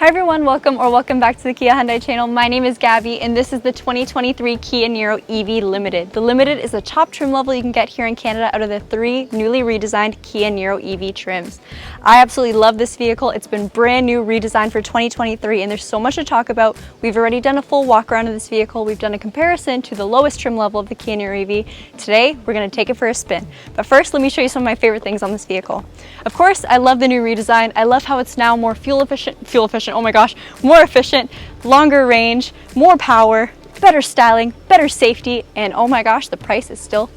Hi everyone, welcome back to the Kia Hyundai channel. My name is Gabby and this is the 2023 Kia Niro EV Limited. The Limited is the top trim level you can get here in Canada out of the 3 newly redesigned Kia Niro EV trims. I absolutely love this vehicle. It's been brand new, redesigned for 2023, and there's so much to talk about. We've already done a full walk around of this vehicle. We've done a comparison to the lowest trim level of the Kia Niro EV. Today, we're going to take it for a spin. But first, let me show you some of my favorite things on this vehicle. Of course, I love the new redesign. I love how it's now more fuel efficient, oh my gosh, more efficient, longer range, more power, better styling, better safety, and oh my gosh, the price is still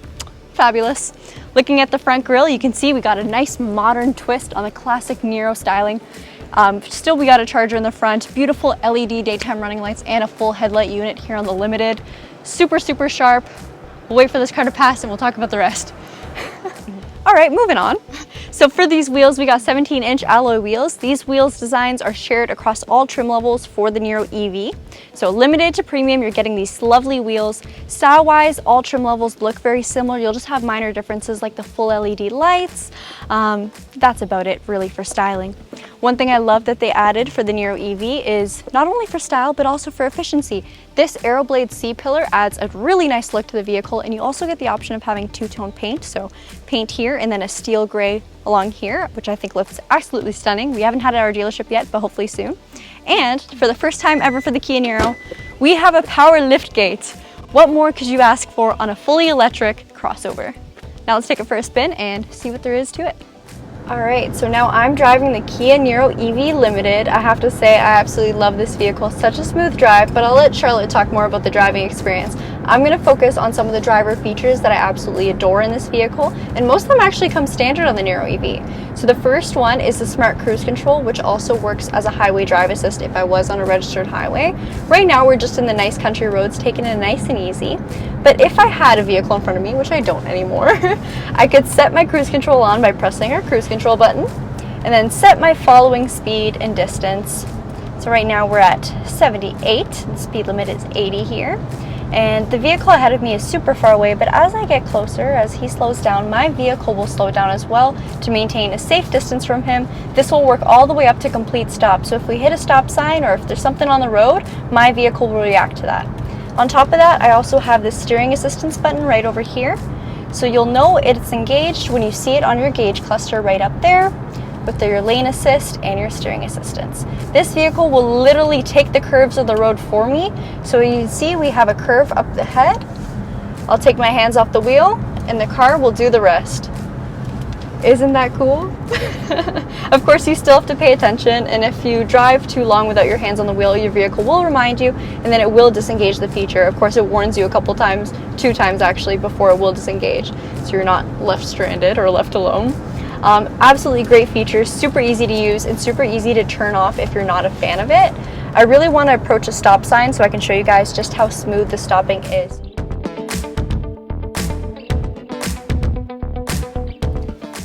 fabulous. Looking at the front grille, you can see we got a nice modern twist on the classic Niro styling. Still, we got a charger in the front, beautiful LED daytime running lights, and a full headlight unit here on the Limited. Super sharp. We'll wait for this car to pass and we'll talk about the rest. All right, moving on. So for these wheels, we got 17-inch alloy wheels. These wheels designs are shared across all trim levels for the Niro EV. So limited to premium, you're getting these lovely wheels. Style-wise, all trim levels look very similar. You'll just have minor differences like the full LED lights. That's about it really for styling. One thing I love that they added for the Niro EV is not only for style, but also for efficiency. This Aeroblade C-pillar adds a really nice look to the vehicle, and you also get the option of having two-tone paint. So paint here and then a steel gray along here, which I think looks absolutely stunning. We haven't had it at our dealership yet, but hopefully soon. And for the first time ever for the Kia Niro, we have a power lift gate. What more could you ask for on a fully electric crossover? Now let's take it for a spin and see what there is to it. All right, so now I'm driving the Kia Niro EV Limited. I have to say I absolutely love this vehicle. Such a smooth drive, but I'll let Charlotte talk more about the driving experience. I'm going to focus on some of the driver features that I absolutely adore in this vehicle, and most of them actually come standard on the Niro EV. So the first one is the smart cruise control, which also works as a highway drive assist if I was on a registered highway. Right now we're just in the nice country roads, taking it nice and easy. But if I had a vehicle in front of me, which I don't anymore, I could set my cruise control on by pressing our cruise control button and then set my following speed and distance. So right now we're at 78, the speed limit is 80 here. And the vehicle ahead of me is super far away, but as I get closer, as he slows down, my vehicle will slow down as well to maintain a safe distance from him. This will work all the way up to complete stop. So if we hit a stop sign or if there's something on the road, my vehicle will react to that. On top of that, I also have this steering assistance button right over here. So you'll know it's engaged when you see it on your gauge cluster right up there with your lane assist and your steering assistance. This vehicle will literally take the curves of the road for me. So you can see we have a curve up the head. I'll take my hands off the wheel and the car will do the rest. Isn't that cool? Of course, you still have to pay attention, and if you drive too long without your hands on the wheel, your vehicle will remind you, and then it will disengage the feature. Of course, it warns you a couple times, 2 times actually, before it will disengage, so you're not left stranded or left alone. Absolutely great features, super easy to use, and super easy to turn off if you're not a fan of it. I really want to approach a stop sign so I can show you guys just how smooth the stopping is.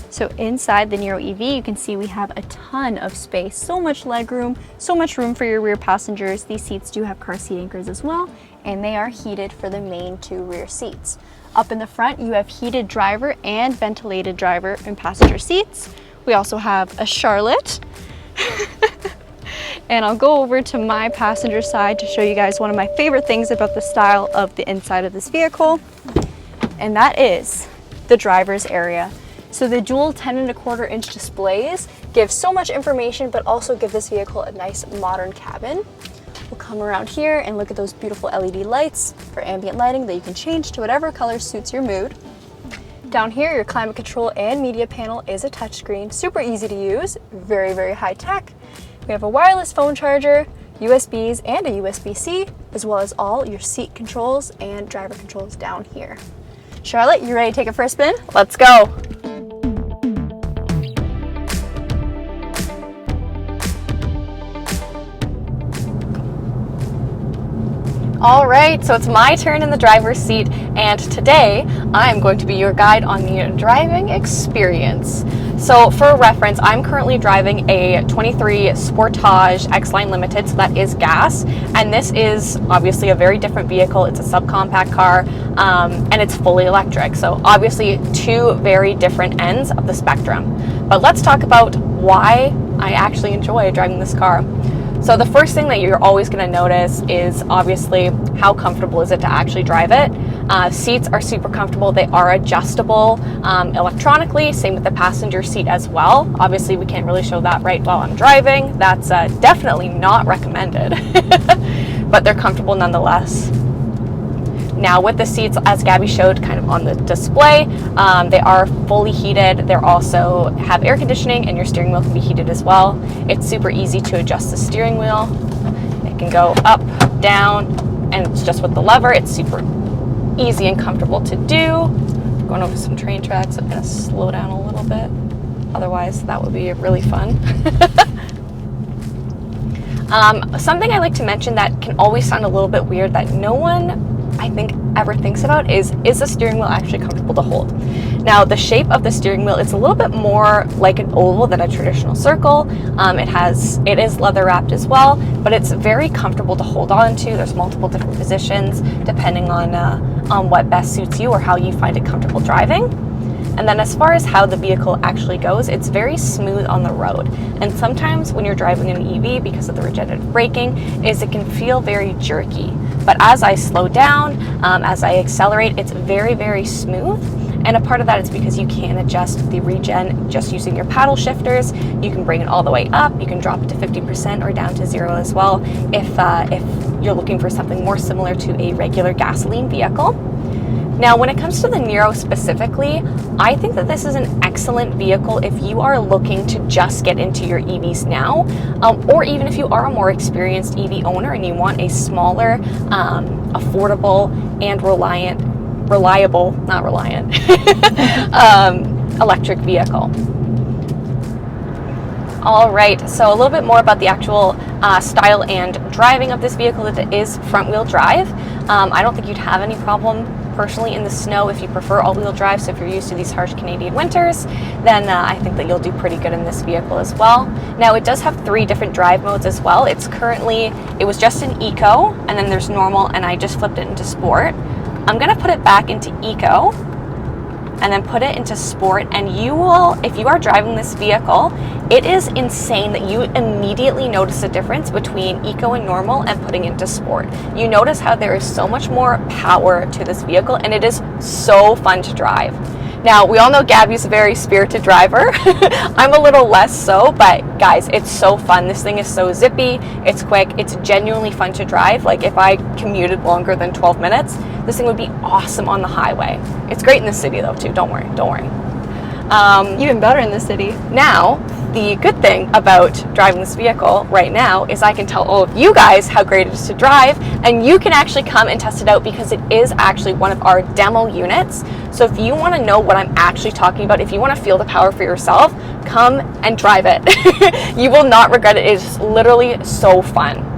So inside the Niro EV, you can see we have a ton of space, so much legroom, so much room for your rear passengers. These seats do have car seat anchors as well, and they are heated for the main 2 rear seats. Up in the front, you have heated driver and ventilated driver and passenger seats. We also have a Charlotte. And I'll go over to my passenger side to show you guys one of my favorite things about the style of the inside of this vehicle, and that is the driver's area. So the dual 10.25-inch displays give so much information, but also give this vehicle a nice modern cabin. We'll come around here and look at those beautiful LED lights for ambient lighting that you can change to whatever color suits your mood. Down here, your climate control and media panel is a touchscreen, super easy to use, very high tech. We have a wireless phone charger, USBs and a USB-C, as well as all your seat controls and driver controls down here. Charlotte, you ready to take it for a spin? Let's go. All right, so it's my turn in the driver's seat, and today I'm going to be your guide on the driving experience. So for reference, I'm currently driving a 23 Sportage X-Line Limited, so that is gas, and this is obviously a very different vehicle. It's a subcompact car, and it's fully electric, so obviously 2 very different ends of the spectrum. But let's talk about why I actually enjoy driving this car. So the first thing that you're always going to notice is obviously how comfortable is it to actually drive it. Seats are super comfortable. They are adjustable electronically, same with the passenger seat as well. Obviously we can't really show that right while I'm driving. That's definitely not recommended, but they're comfortable nonetheless. Now with the seats, as Gabby showed kind of on the display, they are fully heated. They also have air conditioning, and your steering wheel can be heated as well. It's super easy to adjust the steering wheel. It can go up, down, and it's just with the lever. It's super easy and comfortable to do. Going over some train tracks, I'm gonna slow down a little bit. Otherwise, that would be really fun. Something I like to mention that can always sound a little bit weird that no one, I think, ever thinks about is the steering wheel actually comfortable to hold? Now, the shape of the steering wheel, it's a little bit more like an oval than a traditional circle. It is leather wrapped as well, but it's very comfortable to hold on to. There's multiple different positions depending on what best suits you or how you find it comfortable driving. And then as far as how the vehicle actually goes, it's very smooth on the road. And sometimes when you're driving an EV, because of the regenerative braking, it can feel very jerky. But as I slow down, as I accelerate, it's very, very smooth. And a part of that is because you can adjust the regen just using your paddle shifters. You can bring it all the way up. You can drop it to 50% or down to 0 as well if you're looking for something more similar to a regular gasoline vehicle. Now, when it comes to the Niro specifically, I think that this is an excellent vehicle if you are looking to just get into your EVs now, or even if you are a more experienced EV owner and you want a smaller, affordable, and electric vehicle. All right, so a little bit more about the actual style and driving of this vehicle. That it is front-wheel drive. I don't think you'd have any problem personally in the snow if you prefer all-wheel drive. So if you're used to these harsh Canadian winters, then I think that you'll do pretty good in this vehicle as well. Now, it does have 3 different drive modes as well. It was just in Eco, and then there's normal, and I just flipped it into Sport. I'm gonna put it back into Eco and then put it into Sport, and you will, if you are driving this vehicle, it is insane that you immediately notice a difference between Eco and normal and putting into Sport. You notice how there is so much more power to this vehicle, and it is so fun to drive. Now, we all know Gabby's a very spirited driver. I'm a little less so, but guys, it's so fun. This thing is so zippy, it's quick, it's genuinely fun to drive. Like if I commuted longer than 12 minutes, this thing would be awesome on the highway. It's great in the city though too, don't worry. Even better in the city. Now, the good thing about driving this vehicle right now is I can tell all of you guys how great it is to drive, and you can actually come and test it out because it is actually one of our demo units. So if you want to know what I'm actually talking about, if you want to feel the power for yourself, come and drive it. You will not regret it. It is literally so fun.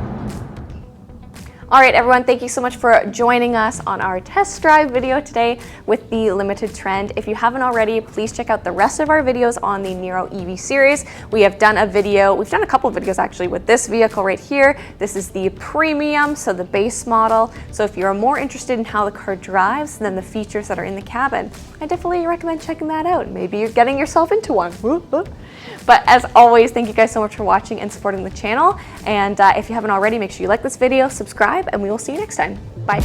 All right, everyone, thank you so much for joining us on our test drive video today with the Limited Trend. If you haven't already, please check out the rest of our videos on the Niro EV series. We've done a couple of videos actually with this vehicle right here. This is the premium, so the base model. So if you're more interested in how the car drives than the features that are in the cabin, I definitely recommend checking that out. Maybe you're getting yourself into one. But as always, thank you guys so much for watching and supporting the channel. And if you haven't already, make sure you like this video, subscribe, and we will see you next time. Bye.